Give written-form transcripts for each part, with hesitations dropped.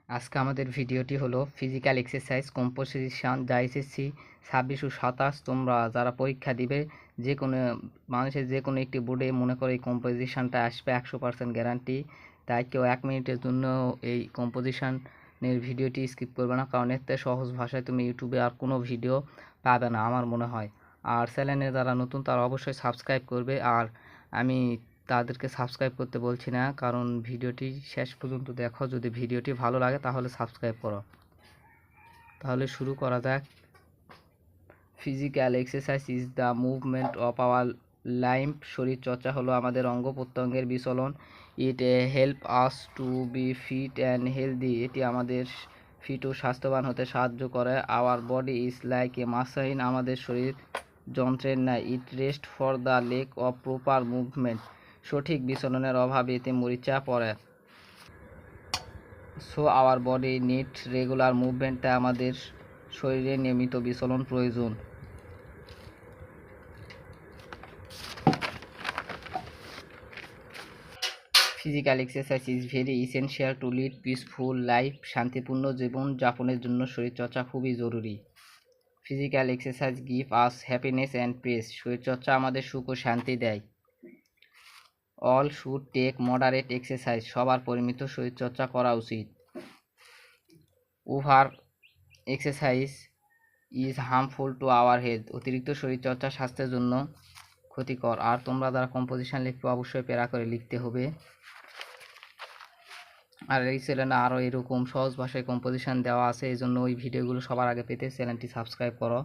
আজকে আমাদের ভিডিওটি হলো ফিজিক্যাল এক্সারসাইজ কম্পোজিশন যা এসএসসি 26 ও 27 তোমরা যারা পরীক্ষা দিবে যে কোনো মানুষের যে কোনো একটি বোর্ডে মনে করো এই কম্পোজিশনটা আসবে 100% গ্যারান্টি। তাই কেউ 1 মিনিটের জন্য এই কম্পোজিশনের ভিডিওটি স্কিপ করবে না, কারণ এতে সহজ ভাষায় তুমি ইউটিউবে আর কোনো ভিডিও পাবে না আমার মনে হয়। আর চ্যানেলে যারা নতুন তারা অবশ্যই সাবস্ক্রাইব করবে, আর আমি তাদেরকে সাবস্ক্রাইব করতে বলছি না, কারণ ভিডিওটি শেষ পর্যন্ত দেখো। যদি ভিডিওটি ভালো লাগে তাহলে সাবস্ক্রাইব করো। তাহলে শুরু করা যাক। Physical exercise is the movement of our life. শরীর চর্চা হলো আমাদের অঙ্গ প্রত্যঙ্গের বিচলন। It help us to be fit and healthy. এটি আমাদের ফিট ও স্বাস্থ্যবান হতে সাহায্য করে। Our body is like a machine. আমাদের শরীর যন্ত্রের ন্যায়। It rust for the lack of proper movement. সঠিক বিচলনের অভাবে এতে মরিচা পড়ে। So our body need regular movement. তাই আমাদের শরীরে নিয়মিত বিচলন প্রয়োজন। Physical exercise is very essential to lead peaceful life. শান্তিপূর্ণ জীবন যাপনের জন্য শরীরচর্চা খুবই জরুরি। Physical exercise give us happiness and peace. শরীরচর্চা আমাদের সুখ ও শান্তি দেয়। All should take moderate exercise. সবার পরিমিত শরীরচর্চা করা উচিত। Over exercise is harmful to our health. অতিরিক্ত শরীরচর্চা স্বাস্থ্যের জন্য ক্ষতিকর। আর তোমরা যারা কম্পোজিশন লিখবে অবশ্যই প্যারা করে লিখতে হবে। আর এই চ্যানেলে আরও এরকম সহজ ভাষায় কম্পোজিশন দেওয়া আছে, এই জন্য ওই ভিডিওগুলো সবার আগে পেতে চ্যানেলটি সাবস্ক্রাইব করো।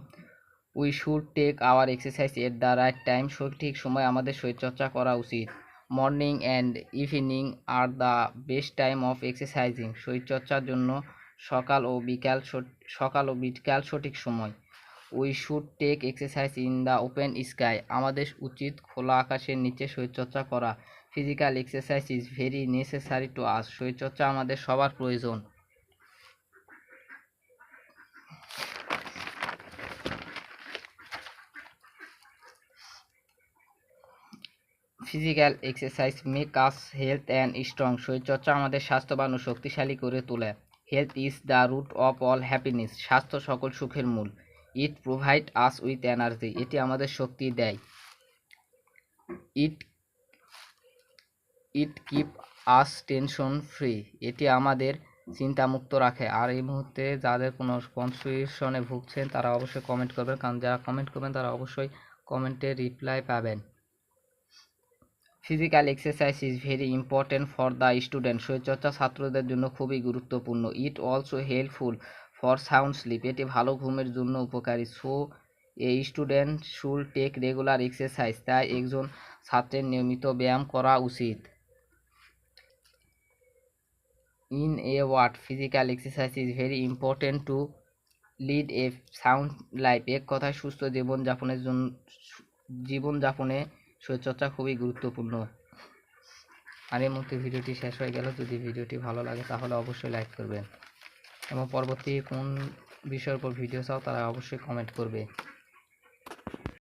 We should take our exercise at the right time. সঠিক সময় আমাদের শরীরচর্চা করা উচিত। Morning and evening are the best time of exercising. শরীরচর্চার জন্য সকাল ও বিকাল সঠিক সময়। We should take exercise in the open sky. আমাদের উচিত খোলা আকাশের নিচে শরীরচর্চা করা। Physical exercise is very necessary to us. শরীরচর্চা আমাদের সবার প্রয়োজন। Physical exercise make us health and strong. শরীরচর্চা আমাদের স্বাস্থ্যবান ও শক্তিশালী করে তোলে। Health is the root of all happiness. স্বাস্থ্য সকল সুখের মূল। It provide us with energy. এটি আমাদের শক্তি দেয়। It it keep us tension free. এটি আমাদের চিন্তামুক্ত রাখে। আর এই মুহূর্তে যাদের কোনো কনফিউশনে ভুগছেন তারা অবশ্যই কমেন্ট করবেন, কারণ যারা কমেন্ট করবেন তারা অবশ্যই কমেন্টে রিপ্লাই পাবেন। Physical exercise is very important for the student. শরীরচর্চা ছাত্রদের জন্য খুবই গুরুত্বপূর্ণ। It also helpful for sound sleep. এটি ভালো ঘুমের জন্য উপকারী। So a student should take regular exercise. তাই একজন ছাত্রের নিয়মিত ব্যায়াম করা উচিত। In a word, physical exercise is very important to lead a sound life. এক কথায় সুস্থ জীবনযাপনে শরীরচর্চা খুবই গুরুত্বপূর্ণ। আর এই মুহূর্তে ভিডিওটি শেষ হয়ে গেল। যদি ভিডিওটি ভালো লাগে তাহলে অবশ্যই লাইক করবেন, এবং পরবর্তী কোন বিষয়ের উপর ভিডিও চাও তারা অবশ্যই কমেন্ট করবে।